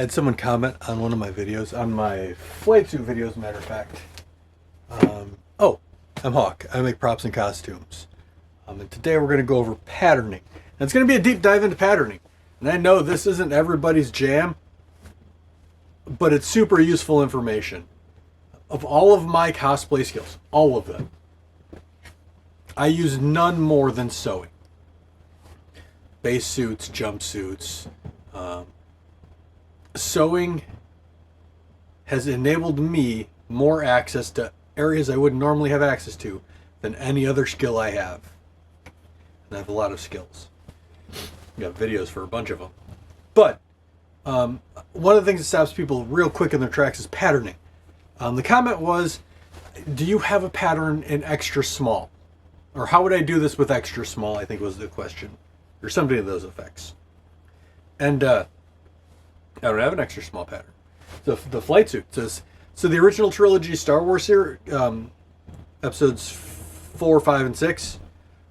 I had someone comment on one of my videos, on my flight suit videos, matter of fact. Oh, I'm Hawk. I make props and costumes. And today we're going to go over patterning. And it's going to be a deep dive into patterning. And I know this isn't everybody's jam, but it's super useful information. Of all of my cosplay skills, all of them, I use none more than sewing. Base suits, jumpsuits. Sewing has enabled me more access to areas I wouldn't normally have access to than any other skill I have. And I have a lot of skills. I got videos for a bunch of them. But one of the things that stops people real quick in their tracks is patterning. The comment was, do you have a pattern in extra small? Or how would I do this with extra small, I think was the question. Or something of those effects. And I don't have an extra small pattern. So the flight suit says, so the original Trilogy Star Wars here, episodes 4, 5, and 6,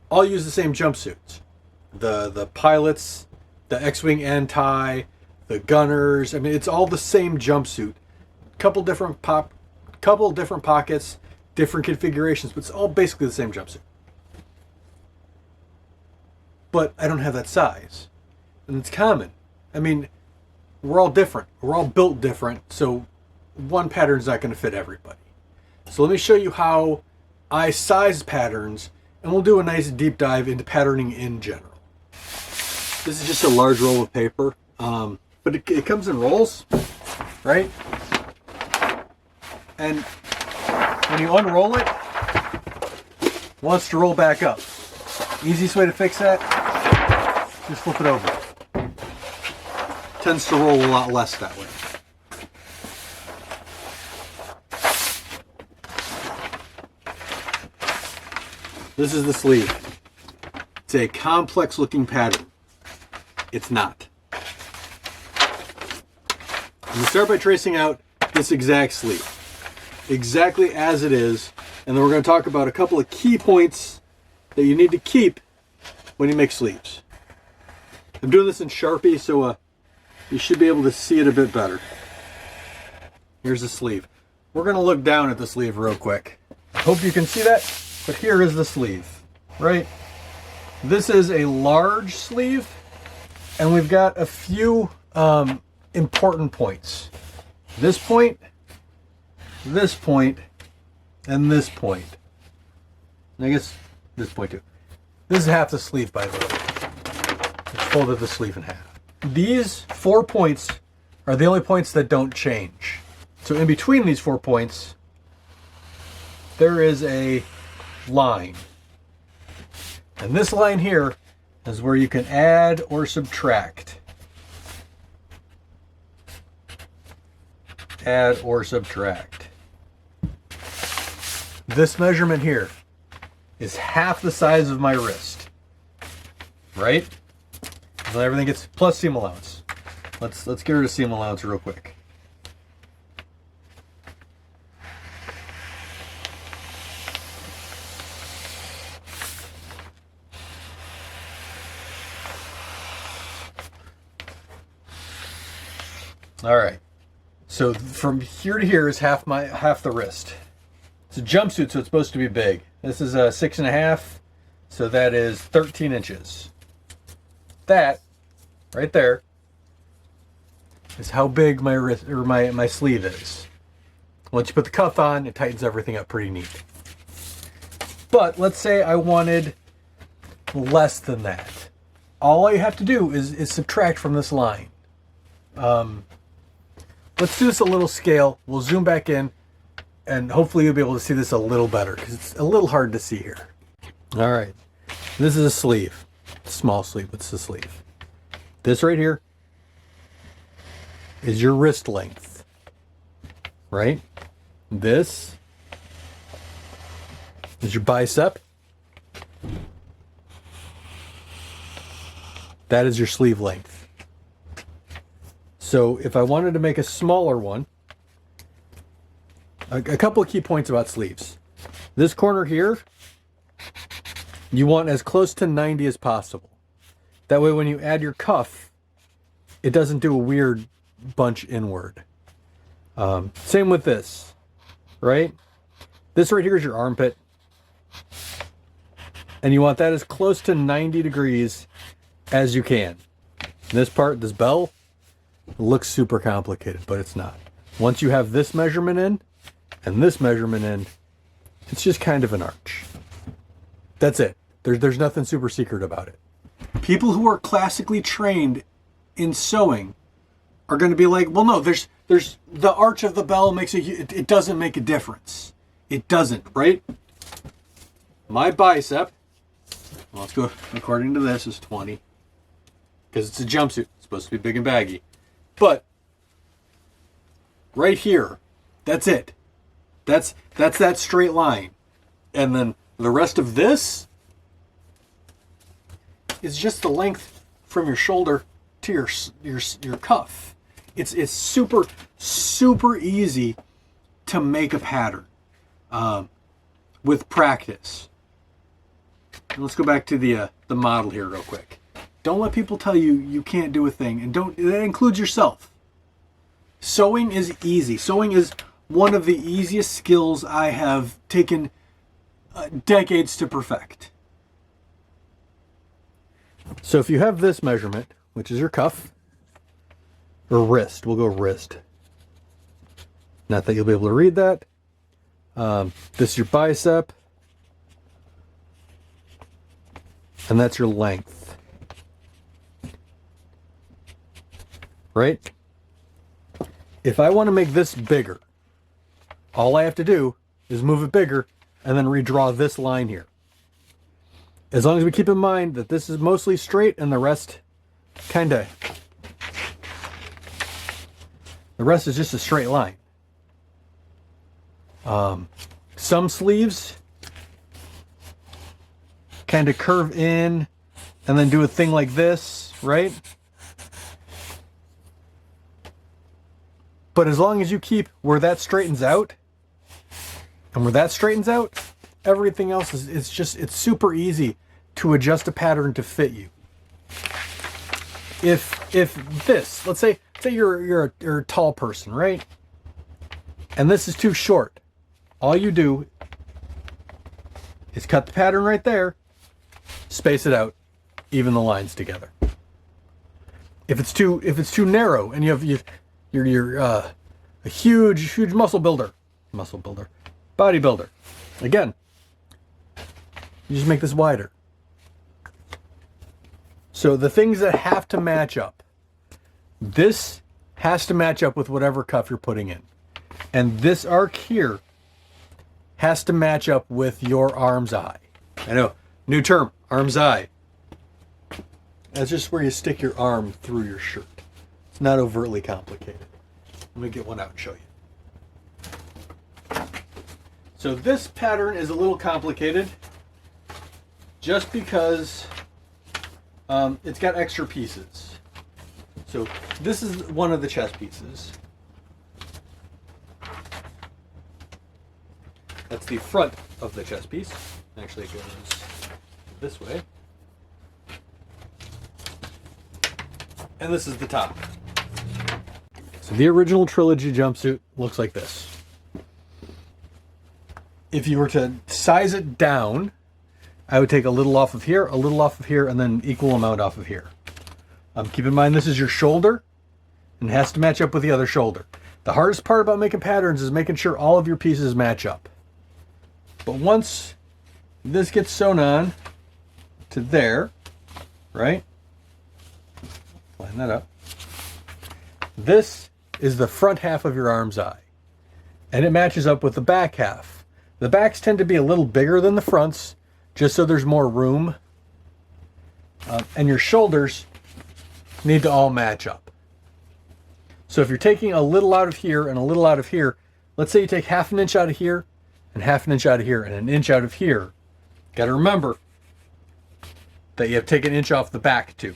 all use the same jumpsuits. The pilots, the X-Wing anti, the gunners, I mean, it's all the same jumpsuit. Couple different pockets, different configurations, but it's all basically the same jumpsuit. But I don't have that size. And it's common. I mean, we're all different. We're all built different, so one pattern's not going to fit everybody. So let me show you how I size patterns, and we'll do a nice deep dive into patterning in general. This is just a large roll of paper, but it comes in rolls, right? And when you unroll it, it wants to roll back up. Easiest way to fix that, just flip it over. Tends to roll a lot less that way. This is the sleeve. It's a complex looking pattern. It's not. You start by tracing out this exact sleeve. Exactly as it is. And then we're going to talk about a couple of key points that you need to keep when you make sleeves. I'm doing this in Sharpie, so you should be able to see it a bit better. Here's the sleeve. We're going to look down at the sleeve real quick. I hope you can see that, but here is the sleeve, right? This is a large sleeve, and we've got a few important points. This point, and this point. And I guess this point too. This is half the sleeve, by the way. It's folded the sleeve in half. These 4 points are the only points that don't change. So in between these 4 points, there is a line. And this line here is where you can add or subtract. Add or subtract. This measurement here is half the size of my wrist, right? So everything gets plus seam allowance. Let's get rid of seam allowance real quick. All right. So from here to here is half the wrist. It's a jumpsuit, so it's supposed to be big. This is a 6.5, so that is 13 inches. That right there is how big my wrist or my sleeve is. Once you put the cuff on, it tightens everything up pretty neat. But let's say I wanted less than that. All you have to do is subtract from this line. Let's do this a little scale. We'll zoom back in. And hopefully you'll be able to see this a little better because it's a little hard to see here. All right, this is a sleeve, small sleeve. It's the sleeve. This right here is your wrist length, right? This is your bicep. That is your sleeve length. So if I wanted to make a smaller one, a couple of key points about sleeves. This corner here, you want as close to 90 as possible. That way when you add your cuff, it doesn't do a weird bunch inward. Same with this, right? This right here is your armpit. And you want that as close to 90 degrees as you can. This part, this bell, looks super complicated, but it's not. Once you have this measurement in and this measurement in, it's just kind of an arch. That's it. There's nothing super secret about it. People who are classically trained in sewing are going to be like, well, no, there's the arch of the bell makes it doesn't make a difference. It doesn't, right? My bicep, well, let's go, according to this, is 20. Because it's a jumpsuit. It's supposed to be big and baggy. But right here, that's it. That's that straight line. And then the rest of this is just the length from your shoulder to your cuff. It's super easy to make a pattern with practice. And let's go back to the model here real quick. Don't let people tell you you can't do a thing, and that includes yourself. Sewing is easy. Sewing is one of the easiest skills I have taken decades to perfect. So if you have this measurement, which is your cuff, or wrist, we'll go wrist. Not that you'll be able to read that. This is your bicep. And that's your length. Right? If I want to make this bigger, all I have to do is move it bigger and then redraw this line here. As long as we keep in mind that this is mostly straight and the rest the rest is just a straight line. Some sleeves kind of curve in and then do a thing like this, right? But as long as you keep where that straightens out, and where that straightens out, everything else it's super easy to adjust a pattern to fit you. If this, let's say you're a tall person, right? And this is too short. All you do is cut the pattern right there, space it out, even the lines together. If it's too narrow and you're a huge bodybuilder, again, you just make this wider. So the things that have to match up, this has to match up with whatever cuff you're putting in. And this arc here has to match up with your arm's eye. I know, new term, arm's eye. That's just where you stick your arm through your shirt. It's not overtly complicated. Let me get one out and show you. So this pattern is a little complicated just because it's got extra pieces. So this is one of the chest pieces. That's the front of the chest piece. Actually, it goes this way. And this is the top. So the original Trilogy jumpsuit looks like this. If you were to size it down, I would take a little off of here, and then equal amount off of here. Keep in mind this is your shoulder, and it has to match up with the other shoulder. The hardest part about making patterns is making sure all of your pieces match up. But once this gets sewn on to there, right? Line that up. This is the front half of your arm's eye, and it matches up with the back half. The backs tend to be a little bigger than the fronts, just so there's more room. And your shoulders need to all match up. So if you're taking a little out of here and a little out of here, let's say you take half an inch out of here and half an inch out of here and an inch out of here. Got to remember that you have to take an inch off the back too.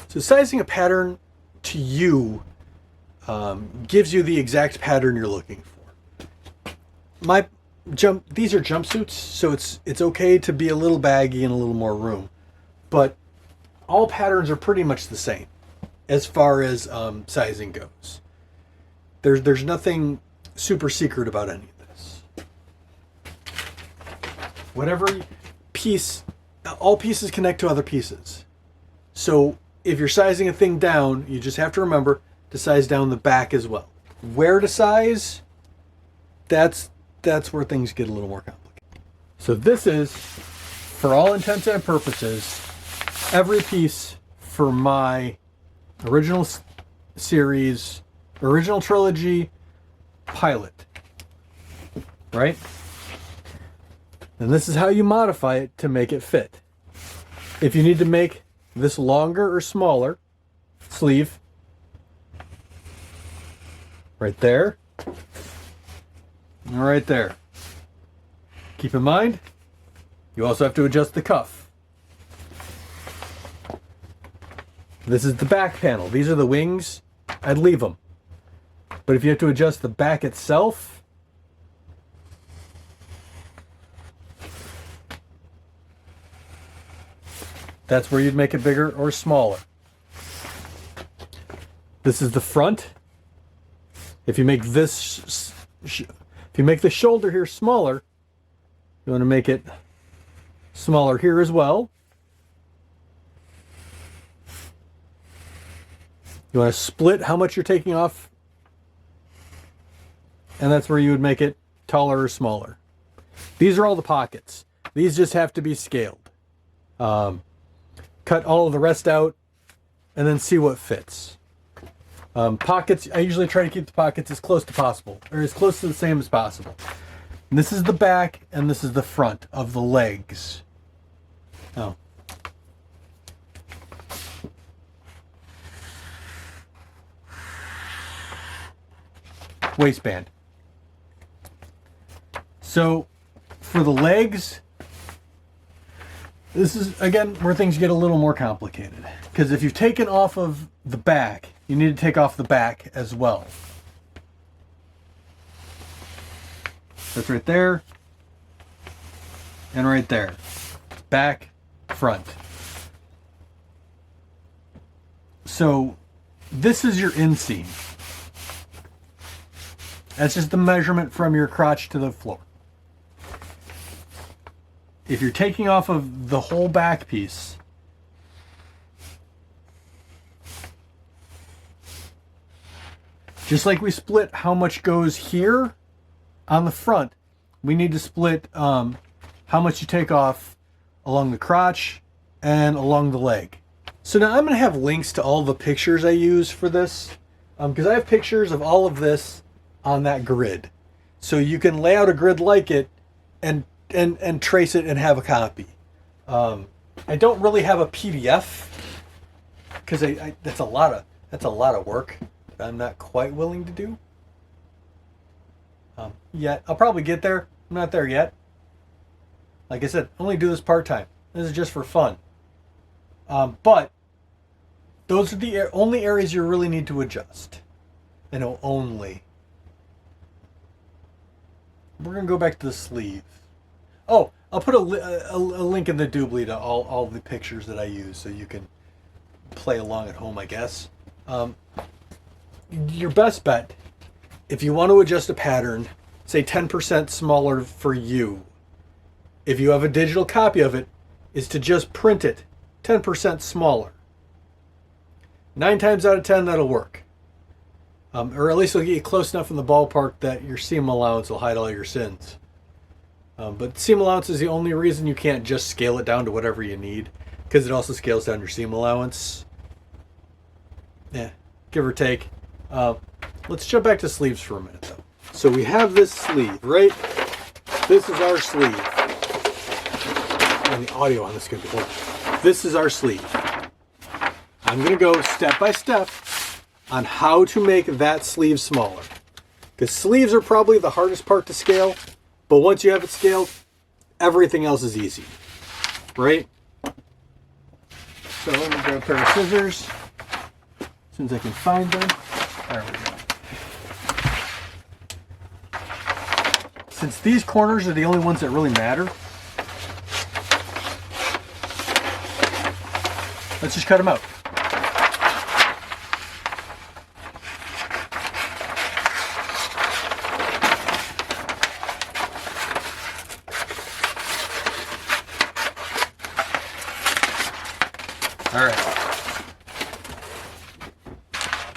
So sizing a pattern to you gives you the exact pattern you're looking for. These are jumpsuits, so it's okay to be a little baggy and a little more room, but all patterns are pretty much the same as far as sizing goes. There's nothing super secret about any of this. Whatever piece, all pieces connect to other pieces. So if you're sizing a thing down, you just have to remember to size down the back as well. Where to size, that's where things get a little more complicated. So this is, for all intents and purposes, every piece for my original series, original trilogy pilot, right? And this is how you modify it to make it fit. If you need to make this longer or smaller sleeve, right there, and right there. Keep in mind, you also have to adjust the cuff. This is the back panel. These are the wings. I'd leave them. But if you have to adjust the back itself, that's where you'd make it bigger or smaller. This is the front. If you make this, if you make the shoulder here smaller, you want to make it smaller here as well. You want to split how much you're taking off, and that's where you would make it taller or smaller. These are all the pockets. These just have to be scaled. Cut all of the rest out, and then see what fits. Pockets, I usually try to keep the pockets as close to possible, or as close to the same as possible. And this is the back, and this is the front of the legs. Oh. Waistband. So, for the legs, this is, again, where things get a little more complicated. Because if you've taken off of the back, you need to take off the back as well. That's right there. And right there. Back, front. So, this is your inseam. That's just the measurement from your crotch to the floor. If you're taking off of the whole back piece, just like we split how much goes here on the front, we need to split how much you take off along the crotch and along the leg. So now I'm going to have links to all the pictures I use for this, because I have pictures of all of this on that grid. So you can lay out a grid like it and trace it and have a copy. I don't really have a PDF because that's a lot of work that I'm not quite willing to do yet. I'll probably get there. I'm not there yet. Like I said, I only do this part-time. This is just for fun. But those are the only areas you really need to adjust. Only. We're going to go back to the sleeve. Oh, I'll put a link in the doobly to all the pictures that I use so you can play along at home, I guess. Your best bet, if you want to adjust a pattern, say 10% smaller for you. If you have a digital copy of it, is to just print it 10% smaller. 9 times out of 10, that'll work. Or at least it'll get you close enough in the ballpark that your seam allowance will hide all your sins. But seam allowance is the only reason you can't just scale it down to whatever you need, because it also scales down your seam allowance. Yeah, give or take. Let's jump back to sleeves for a minute, though. So we have this sleeve, right? This is our sleeve. And the audio on this is going to be horrible. This is our sleeve. I'm going to go step by step on how to make that sleeve smaller. Because sleeves are probably the hardest part to scale, but once you have it scaled, everything else is easy, right? So let me grab a pair of scissors, as soon as I can find them. There we go. Since these corners are the only ones that really matter, let's just cut them out.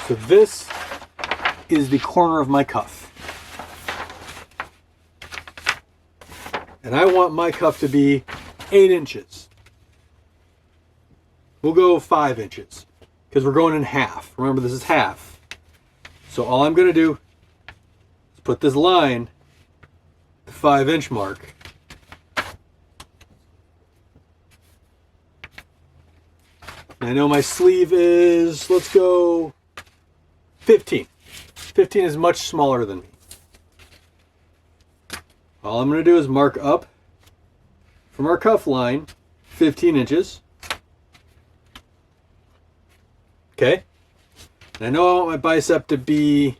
So this is the corner of my cuff. And I want my cuff to be 8 inches. We'll go 5 inches because we're going in half. Remember, this is half. So all I'm going to do is put this line, the 5-inch mark. And I know my sleeve is, let's go 15. 15 is much smaller than me. All I'm going to do is mark up from our cuff line 15 inches. Okay. And I know I want my bicep to be,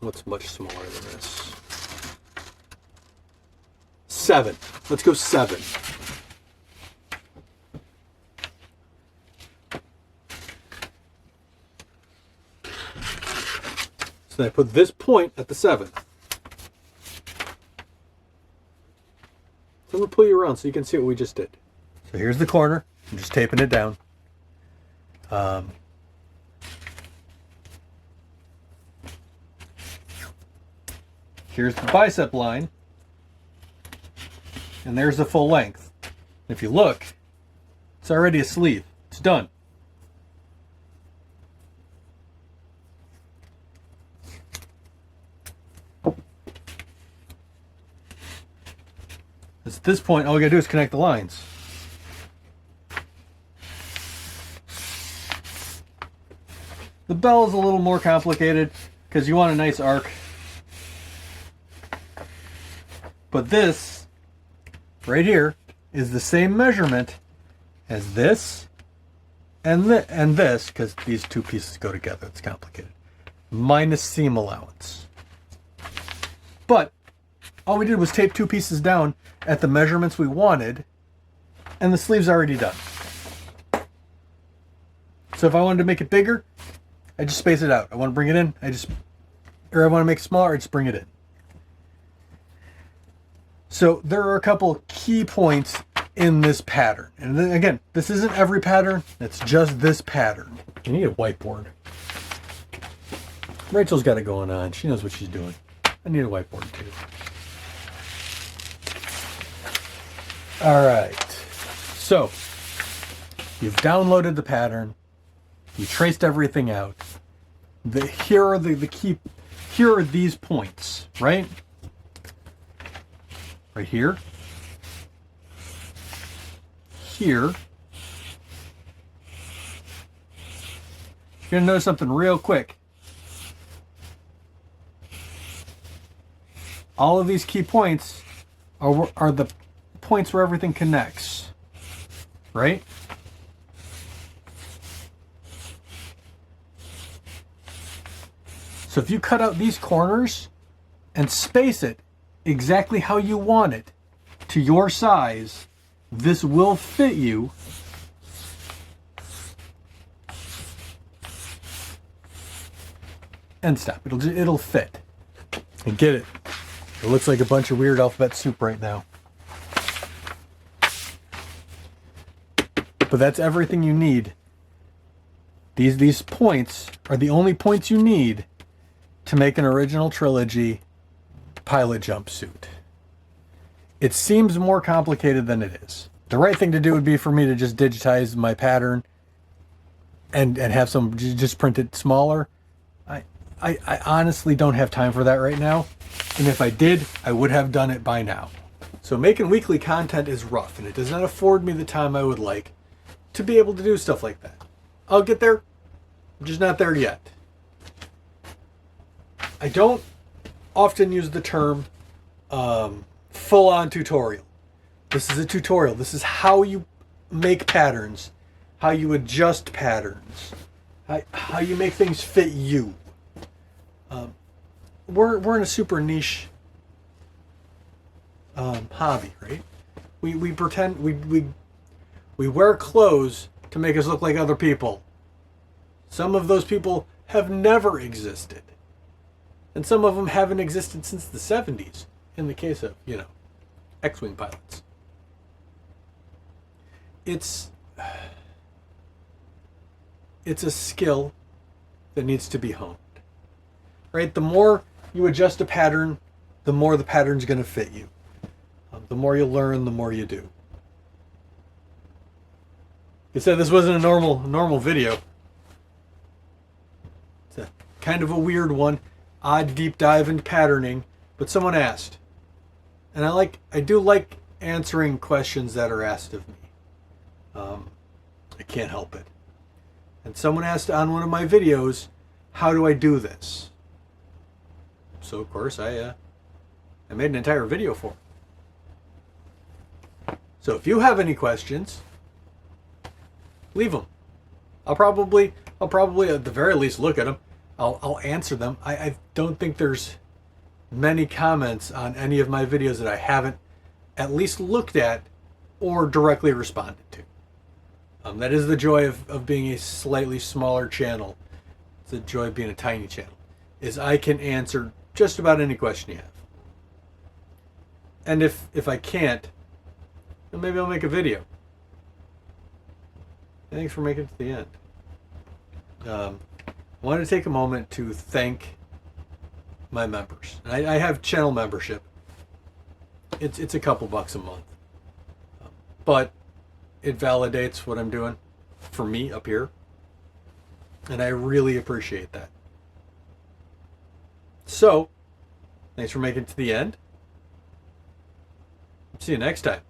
what's much smaller than this? 7. Let's go 7. So then I put this point at the 7. So I'm going to pull you around so you can see what we just did. So here's the corner. I'm just taping it down. Here's the bicep line. And there's the full length. If you look, it's already a sleeve. It's done. At this point, all we gotta do is connect the lines. The bell is a little more complicated because you want a nice arc. But this, right here, is the same measurement as this and this, because these two pieces go together. It's complicated. Minus seam allowance. But all we did was tape 2 pieces down at the measurements we wanted, and the sleeve's already done. So if I wanted to make it bigger, I just space it out. I want to bring it in, I want to make it smaller, I just bring it in. So there are a couple key points in this pattern. And then again, this isn't every pattern, it's just this pattern. You need a whiteboard. Rachel's got it going on. She knows what she's doing. I need a whiteboard too. All right, so you've downloaded the pattern, you traced everything out. Here are these points, right? Right here, here. You're gonna notice something real quick. All of these key points are the points where everything connects, right? So if you cut out these corners and space it exactly how you want it to your size, this will fit you. And stop. It'll fit. And get it. It looks like a bunch of weird alphabet soup right now. But that's everything you need. These points are the only points you need to make an original Trilogy pilot jumpsuit. It seems more complicated than it is. The right thing to do would be for me to just digitize my pattern and have some, just print it smaller. I honestly don't have time for that right now. And if I did, I would have done it by now. So making weekly content is rough, and it does not afford me the time I would like to be able to do stuff like that. I'll get there. I'm just not there yet. I don't often use the term full-on tutorial. This is a tutorial. This is how you make patterns, how you adjust patterns, how you make things fit you. We're in a super niche hobby, right? We pretend we wear clothes to make us look like other people. Some of those people have never existed. And some of them haven't existed since the 70s, in the case of, X-Wing pilots. It's a skill that needs to be honed. Right? The more you adjust a pattern, the more the pattern's going to fit you. The more you learn, the more you do. Like I said, this wasn't a normal video. It's a kind of a weird one, odd deep dive into patterning, but someone asked. And I do like answering questions that are asked of me. I can't help it. And someone asked on one of my videos, how do I do this? So of course I made an entire video for it. So if you have any questions, leave them. I'll probably at the very least look at them. I'll answer them. I don't think there's many comments on any of my videos that I haven't at least looked at or directly responded to. That is the joy of being a slightly smaller channel. It's the joy of being a tiny channel, is I can answer just about any question you have. And if I can't, then maybe I'll make a video. Thanks for making it to the end. I wanted to take a moment to thank my members. I have channel membership. It's a couple bucks a month. But it validates what I'm doing for me up here. And I really appreciate that. So, thanks for making it to the end. See you next time.